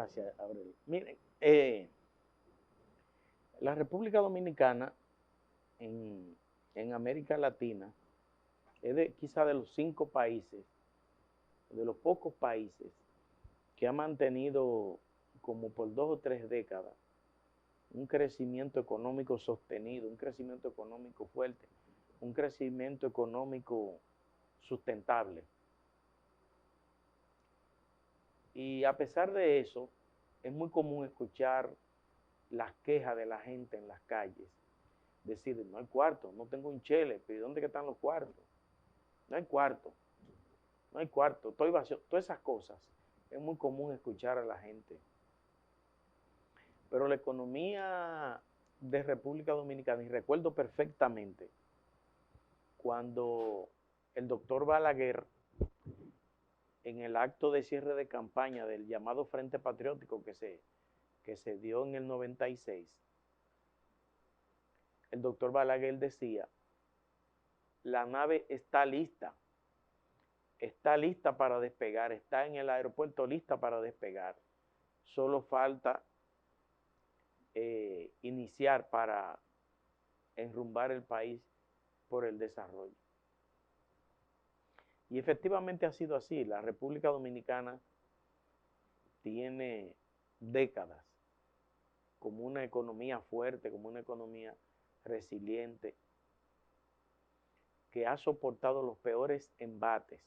Gracias, Aurelio. Miren, la República Dominicana en América Latina es quizá de los 5 países, de los pocos países que ha mantenido como por 2 o 3 décadas un crecimiento económico sostenido, un crecimiento económico fuerte, un crecimiento económico sustentable. Y a pesar de eso, es muy común escuchar las quejas de la gente en las calles. Decir, no hay cuarto, no tengo un chele, pero ¿dónde que están los cuartos? No hay cuarto, no hay cuarto, estoy vacío. Todas esas cosas es muy común escuchar a la gente. Pero la economía de República Dominicana, y recuerdo perfectamente cuando el doctor Balaguer, en el acto de cierre de campaña del llamado Frente Patriótico que se dio en el 96, el doctor Balaguer decía, la nave está lista para despegar, está en el aeropuerto lista para despegar, solo falta iniciar para enrumbar el país por el desarrollo. Y efectivamente ha sido así. La República Dominicana tiene décadas como una economía fuerte, como una economía resiliente, que ha soportado los peores embates,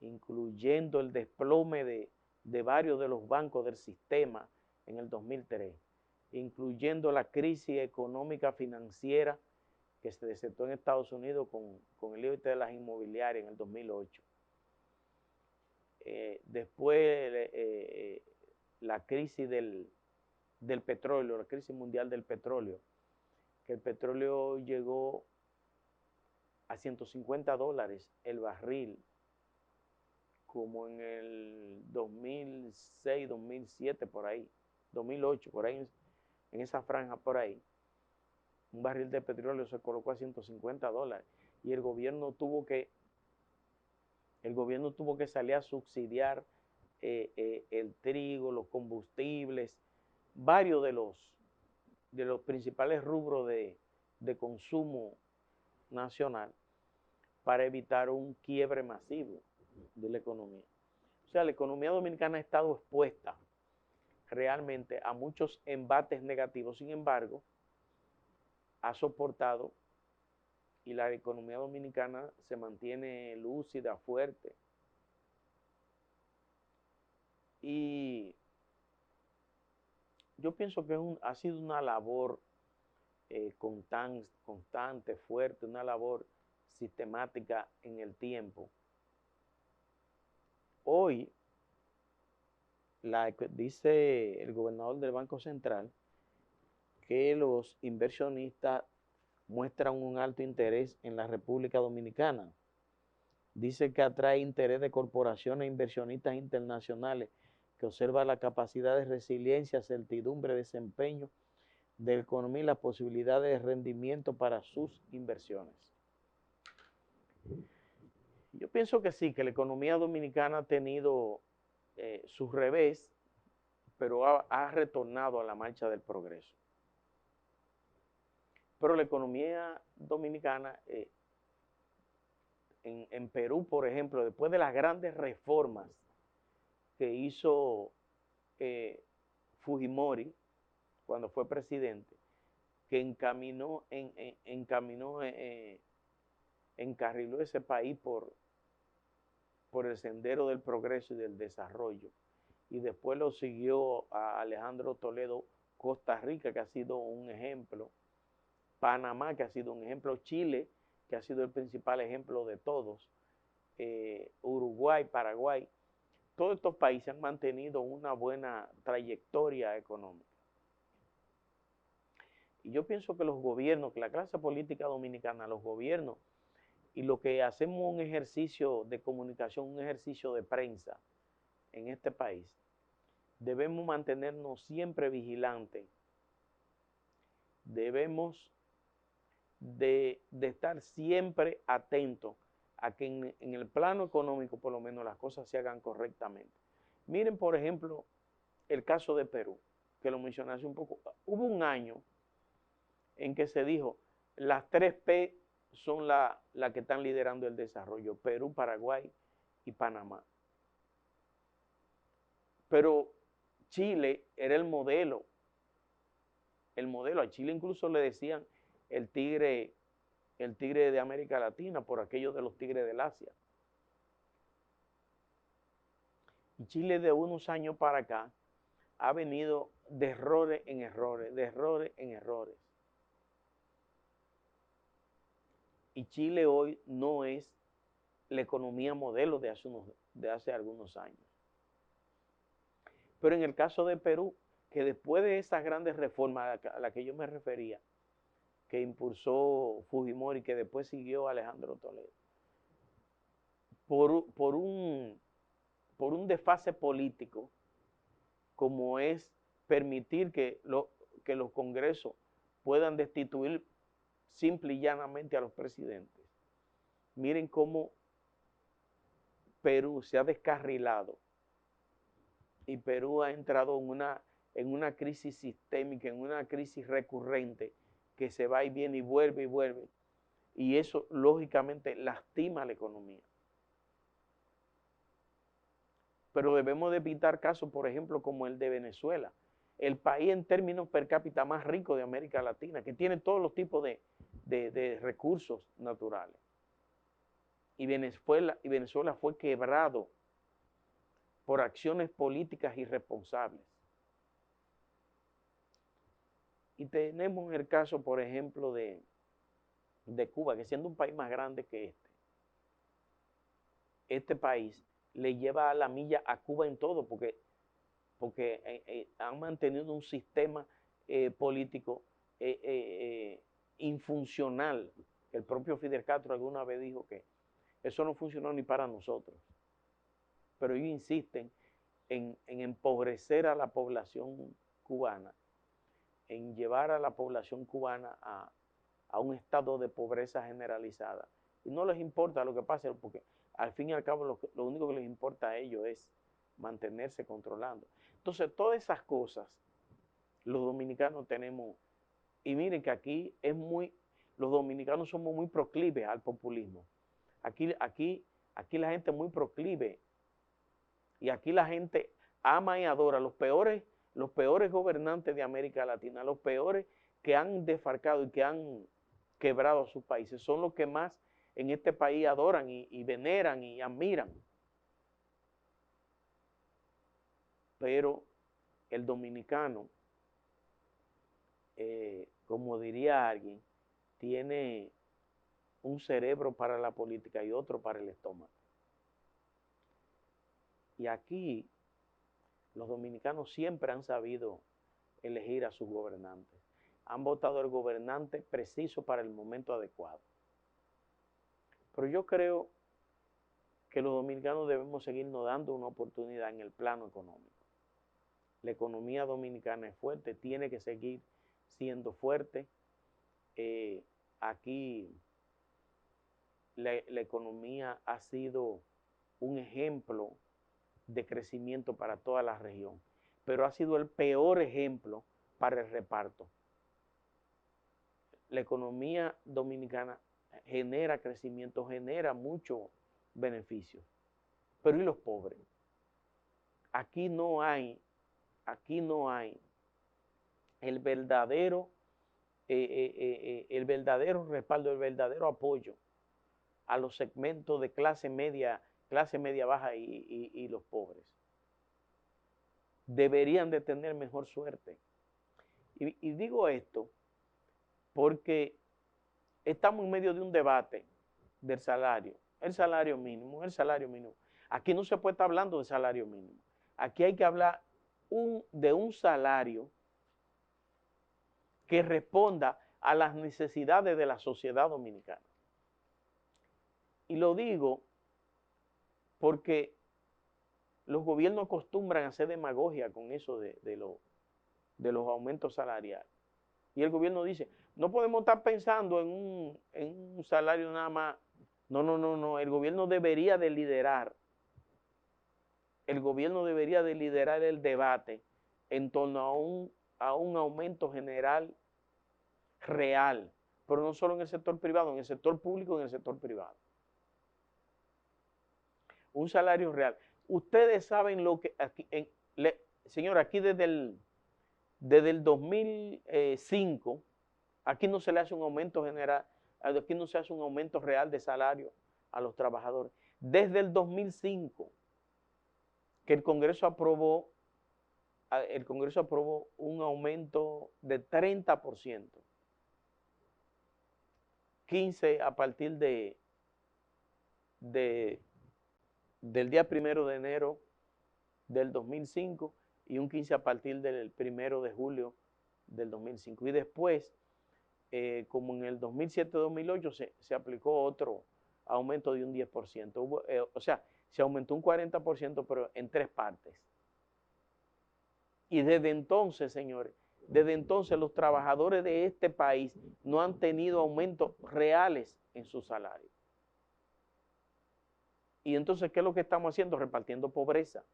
incluyendo el desplome de varios de los bancos del sistema en el 2003, incluyendo la crisis económica financiera que se desató en Estados Unidos con el lío de las inmobiliarias en el 2008. Después la crisis del petróleo, la crisis mundial del petróleo, que el petróleo llegó a $150 el barril, como en el 2006, 2007, por ahí, 2008, por ahí, en esa franja por ahí. Un barril de petróleo se colocó a $150 y el gobierno tuvo que salir a subsidiar el trigo, los combustibles, varios de los principales rubros de consumo nacional para evitar un quiebre masivo de la economía. O sea, la economía dominicana ha estado expuesta realmente a muchos embates negativos, sin embargo, ha soportado y la economía dominicana se mantiene lúcida, fuerte. Y yo pienso que ha sido una labor constante, fuerte, una labor sistemática en el tiempo. Hoy, dice el gobernador del Banco Central que los inversionistas muestran un alto interés en la República Dominicana. Dice que atrae interés de corporaciones e inversionistas internacionales que observan la capacidad de resiliencia, certidumbre, desempeño de la economía y las posibilidades de rendimiento para sus inversiones. Yo pienso que sí, que la economía dominicana ha tenido su revés, pero ha retornado a la marcha del progreso. Pero la economía dominicana, en Perú, por ejemplo, después de las grandes reformas que hizo Fujimori cuando fue presidente, que encarriló ese país por el sendero del progreso y del desarrollo. Y después lo siguió a Alejandro Toledo, Costa Rica, que ha sido un ejemplo, Panamá, que ha sido un ejemplo, Chile, que ha sido el principal ejemplo de todos, Uruguay, Paraguay. Todos estos países han mantenido una buena trayectoria económica. Y yo pienso que los gobiernos, que la clase política dominicana, los gobiernos, y lo que hacemos un ejercicio de comunicación, un ejercicio de prensa en este país, debemos mantenernos siempre vigilantes, debemos de estar siempre atentos a que en el plano económico por lo menos las cosas se hagan correctamente. Miren, por ejemplo, el caso de Perú, que lo mencioné hace un poco. Hubo un año en que se dijo, las 3P son las que están liderando el desarrollo, Perú, Paraguay y Panamá. Pero Chile era el modelo. A Chile incluso le decían el tigre de América Latina por aquello de los tigres del Asia. Y Chile de unos años para acá ha venido de errores en errores, de errores en errores. Y Chile hoy no es la economía modelo de hace algunos años. Pero en el caso de Perú, que después de esas grandes reformas a las que yo me refería, que impulsó Fujimori, que después siguió Alejandro Toledo, por un desfase político, como es permitir que los congresos puedan destituir simple y llanamente a los presidentes. Miren cómo Perú se ha descarrilado y Perú ha entrado en una crisis sistémica, en una crisis recurrente que se va y viene y vuelve y vuelve. Y eso, lógicamente, lastima a la economía. Pero debemos de evitar casos, por ejemplo, como el de Venezuela, el país en términos per cápita más rico de América Latina, que tiene todos los tipos de recursos naturales. Y Venezuela fue quebrado por acciones políticas irresponsables. Y tenemos el caso, por ejemplo, de Cuba, que siendo un país más grande que este país le lleva a la milla a Cuba en todo, porque han mantenido un sistema político infuncional. El propio Fidel Castro alguna vez dijo que eso no funcionó ni para nosotros. Pero ellos insisten en empobrecer a la población cubana, en llevar a la población cubana a un estado de pobreza generalizada. Y no les importa lo que pase, porque al fin y al cabo lo único que les importa a ellos es mantenerse controlando. Entonces, todas esas cosas, los dominicanos tenemos, y miren que aquí los dominicanos somos muy proclives al populismo. Aquí la gente es muy proclive, y aquí la gente ama y adora los peores gobernantes de América Latina, los peores que han desfarcado y que han quebrado a sus países, son los que más en este país adoran y veneran y admiran. Pero el dominicano, como diría alguien, tiene un cerebro para la política y otro para el estómago. Y aquí los dominicanos siempre han sabido elegir a sus gobernantes. Han votado el gobernante preciso para el momento adecuado. Pero yo creo que los dominicanos debemos seguirnos dando una oportunidad en el plano económico. La economía dominicana es fuerte, tiene que seguir siendo fuerte. Aquí la economía ha sido un ejemplo de crecimiento para toda la región, pero ha sido el peor ejemplo para el reparto. La economía dominicana genera crecimiento, genera muchos beneficios, pero ¿y los pobres? Aquí no hay el verdadero respaldo, el verdadero apoyo a los segmentos de clase media baja y los pobres. Deberían de tener mejor suerte. Y digo esto porque estamos en medio de un debate del salario, el salario mínimo. Aquí no se puede estar hablando de salario mínimo. Aquí hay que hablar de un salario que responda a las necesidades de la sociedad dominicana. Y lo digo porque los gobiernos acostumbran a hacer demagogia con eso de los aumentos salariales. Y el gobierno dice, no podemos estar pensando en un salario nada más. No. El gobierno debería de liderar. El gobierno debería de liderar el debate en torno a un aumento general real, pero no solo en el sector privado, en el sector público y en el sector privado. Un salario real. Ustedes saben lo que aquí, señor, aquí desde el 2005, aquí no se le hace un aumento general, aquí no se hace un aumento real de salario a los trabajadores. Desde el 2005, que el Congreso aprobó un aumento de 30%, 15 a partir del día 1 de enero del 2005 y un 15 a partir del 1 de julio del 2005. Y después, como en el 2007-2008, se aplicó otro aumento de un 10%. O sea, se aumentó un 40%, pero en 3 partes. Y desde entonces, señores, desde entonces los trabajadores de este país no han tenido aumentos reales en su salario. Y entonces, ¿qué es lo que estamos haciendo? Repartiendo pobreza,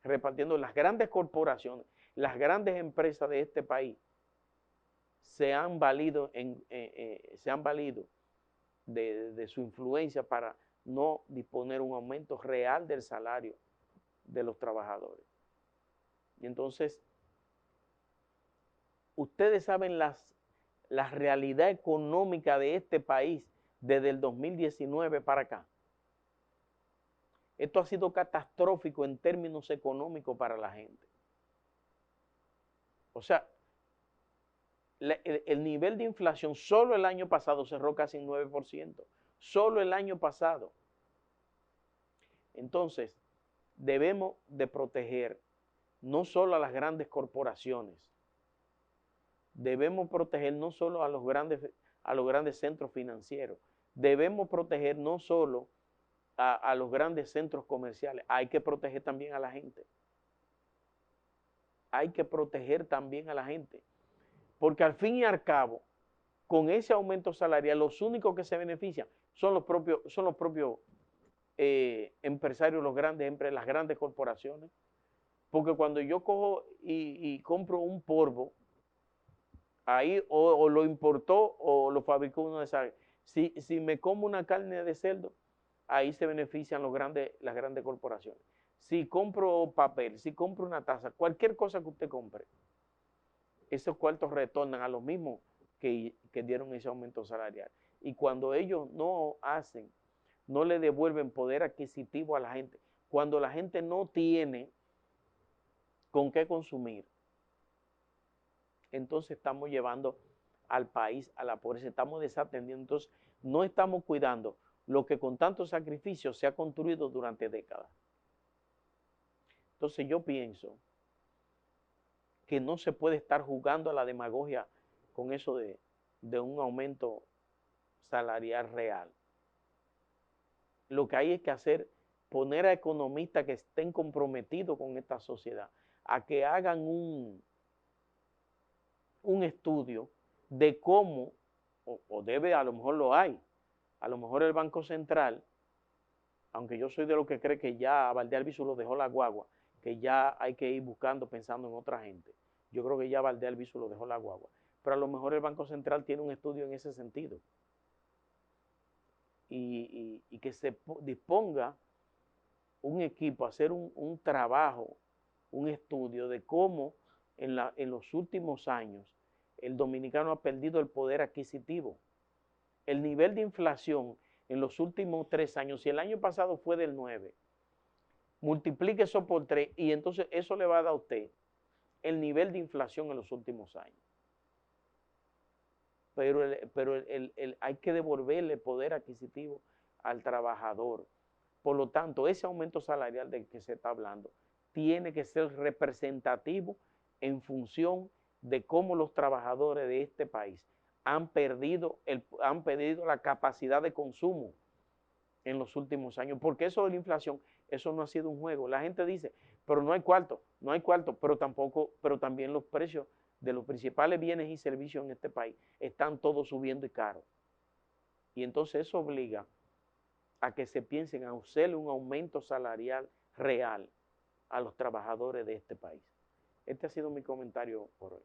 repartiendo las grandes corporaciones, las grandes empresas de este país se han valido de su influencia para no disponer un aumento real del salario de los trabajadores. Y entonces, ustedes saben la realidad económica de este país desde el 2019 para acá. Esto ha sido catastrófico en términos económicos para la gente. O sea, el nivel de inflación solo el año pasado cerró casi en 9%. Solo el año pasado. Entonces, debemos de proteger no solo a las grandes corporaciones, debemos proteger no solo a los grandes centros financieros, debemos proteger no solo a los grandes centros comerciales, hay que proteger también a la gente. Hay que proteger también a la gente. Porque al fin y al cabo, con ese aumento salarial, los únicos que se benefician son los propios empresarios, las grandes corporaciones. Porque cuando yo cojo y compro un polvo, ahí o lo importó o lo fabricó uno de esas. Si me como una carne de cerdo, ahí se benefician las grandes corporaciones. Si compro papel, si compro una taza, cualquier cosa que usted compre, esos cuartos retornan a los mismos que dieron ese aumento salarial. Y cuando ellos no le devuelven poder adquisitivo a la gente, cuando la gente no tiene con qué consumir, entonces estamos llevando al país a la pobreza, estamos desatendiendo, entonces no estamos cuidando lo que con tanto sacrificio se ha construido durante décadas. Entonces yo pienso que no se puede estar jugando a la demagogia con eso de un aumento salarial real. Lo que hay es que hacer, poner a economistas que estén comprometidos con esta sociedad, a que hagan un estudio de cómo, a lo mejor lo hay, a lo mejor el Banco Central, aunque yo soy de los que cree que ya Valdés Albizu lo dejó la guagua, que ya hay que ir buscando, pensando en otra gente. Yo creo que ya Valdés Albizu lo dejó la guagua. Pero a lo mejor el Banco Central tiene un estudio en ese sentido. Y que se disponga un equipo a hacer un trabajo, un estudio de cómo en los últimos años el dominicano ha perdido el poder adquisitivo. El nivel de inflación en los últimos 3 años, si el año pasado fue del 9, multiplique eso por 3 y entonces eso le va a dar a usted el nivel de inflación en los últimos años. Pero hay que devolverle el poder adquisitivo al trabajador. Por lo tanto, ese aumento salarial del que se está hablando tiene que ser representativo en función de cómo los trabajadores de este país han perdido la capacidad de consumo en los últimos años. Porque eso de la inflación, eso no ha sido un juego. La gente dice, pero no hay cuarto, pero también los precios de los principales bienes y servicios en este país están todos subiendo y caros. Y entonces eso obliga a que se piensen en hacerle un aumento salarial real a los trabajadores de este país. Este ha sido mi comentario por hoy.